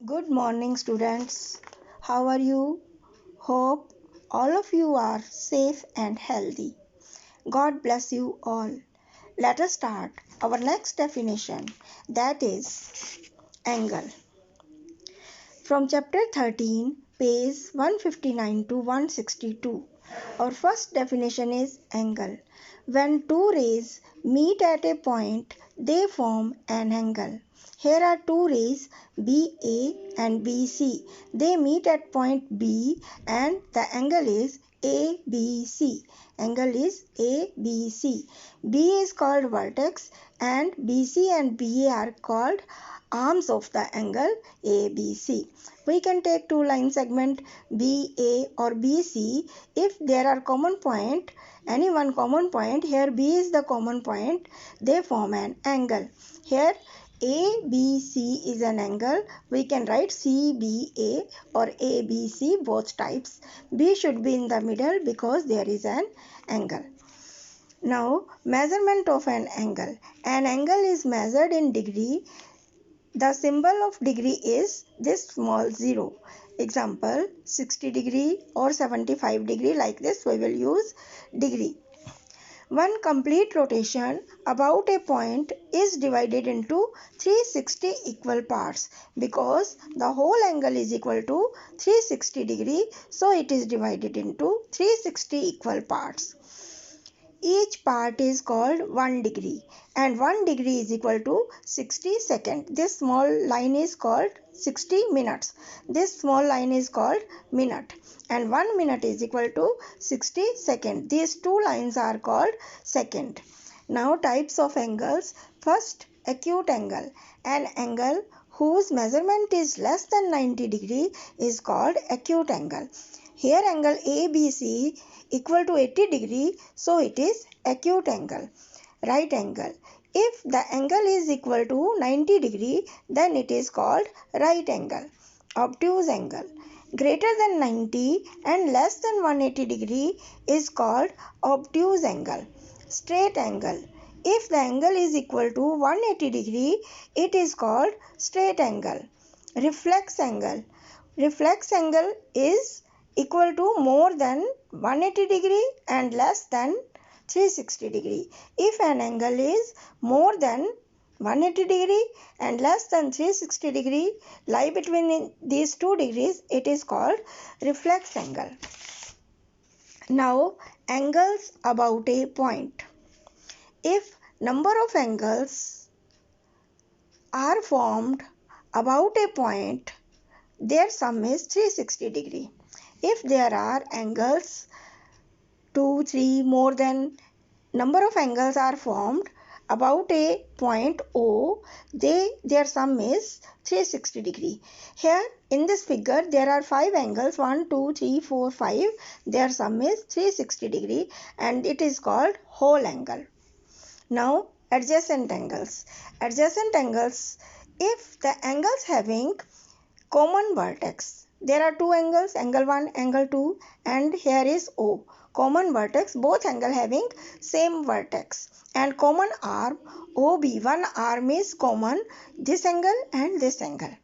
Good morning, students. How are you? Hope all of you are safe and healthy. God bless you all. Let us start our next definition, that is angle. From chapter 13, page 159 to 162. Our first definition is angle. When two rays meet at a point, they form an angle. Here are two rays BA and BC. They meet at point B and the angle is ABC. Angle is ABC. B is called vertex and BC and BA are called arms of the angle ABC. We can take two line segment BA or BC if there are common point, any one common point. Here B is the common point, they form an angle. Here ABC is an angle. We can write CBA or ABC, both types. B should be in the middle because there is an angle. Now, measurement of an angle. An angle is measured in degree. The symbol of degree is this small 0. Example, 60 degree or 75 degree, like this we will use degree. One complete rotation about a point is divided into 360 equal parts because the whole angle is equal to 360 degree. So it is divided into 360 equal parts. Each part is called 1 degree and 1 degree is equal to 60 seconds. This small line is called 60 minutes. This small line is called minute and 1 minute is equal to 60 seconds. These two lines are called second. Now types of angles. First, acute angle. An angle whose measurement is less than 90 degree is called acute angle. Here angle ABC equal to 80 degree, so it is acute angle. Right angle. If the angle is equal to 90 degree, then it is called right angle. Obtuse angle. Greater than 90 and less than 180 degree is called obtuse angle. Straight angle. If the angle is equal to 180 degree, it is called straight angle. Reflex angle. Reflex angle is equal to more than 180 degree and less than 360 degree. If an angle is more than 180 degree and less than 360 degree, lie between these two degrees, it is called reflex angle. Now, angles about a point. If number of angles are formed about a point, their sum is 360 degree. If there are angles 2, 3, more than number of angles are formed about a point O, their sum is 360 degree. Here in this figure there are 5 angles 1, 2, 3, 4, 5. Their sum is 360 degree and it is called whole angle. Now adjacent angles. Adjacent angles, if the angles having common vertex. There are two angles, angle 1, angle 2 and here is O. Common vertex, both angle having same vertex and common arm OB. One arm is common, this angle and this angle.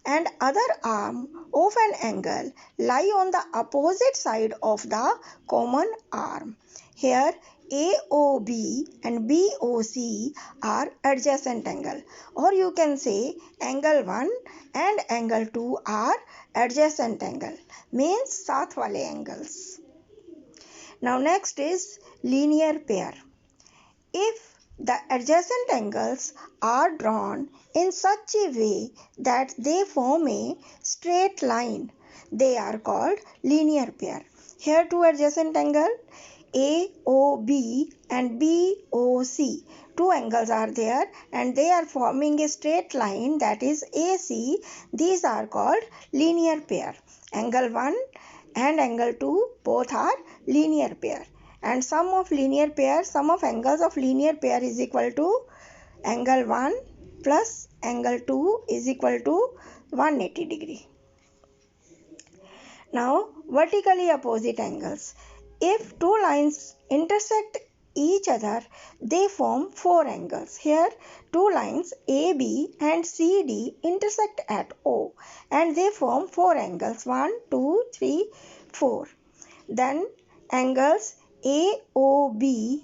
And other arm of an angle lie on the opposite side of the common arm. Here AOB and BOC are adjacent angle, or you can say angle 1 and angle 2 are adjacent angle, means साथ वाले angles. Now next is linear pair. If the adjacent angles are drawn in such a way that they form a straight line, they are called linear pair. Here two adjacent angles AOB and BOC. Two angles are there and they are forming a straight line, that is AC. These are called linear pair. Angle 1 and angle 2 both are linear pair. And sum of angles of linear pair is equal to angle 1 plus angle 2 is equal to 180 degree. Now vertically opposite angles. If two lines intersect each other, they form four angles. Here two lines AB and CD intersect at O. and they form 4 angles. 1, 2, 3, 4. Then angles AOD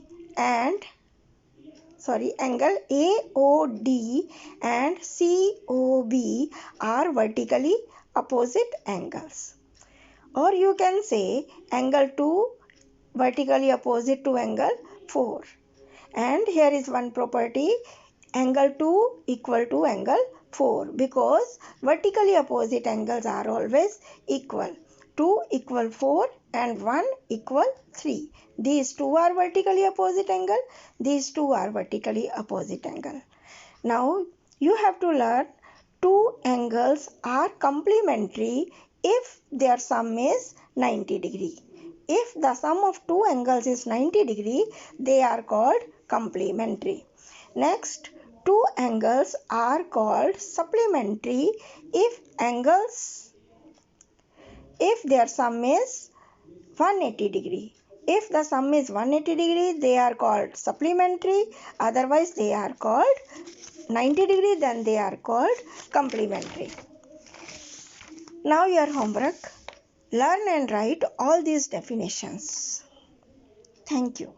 and COB are vertically opposite angles. Or you can say angle 2 vertically opposite to angle 4. And here is one property, angle 2 equal to angle 4, because vertically opposite angles are always equal. 2 equal 4 and 1 equal 3. These two are vertically opposite angle. These two are vertically opposite angle. Now you have to learn two angles are complementary if their sum is 90 degree. If the sum of two angles is 90 degree, they are called complementary. Next, two angles are called supplementary if their sum is 180 degree. If the sum is 180 degree, they are called supplementary. Otherwise, they are called 90 degree, then they are called complementary. Now your homework. Learn and write all these definitions. Thank you.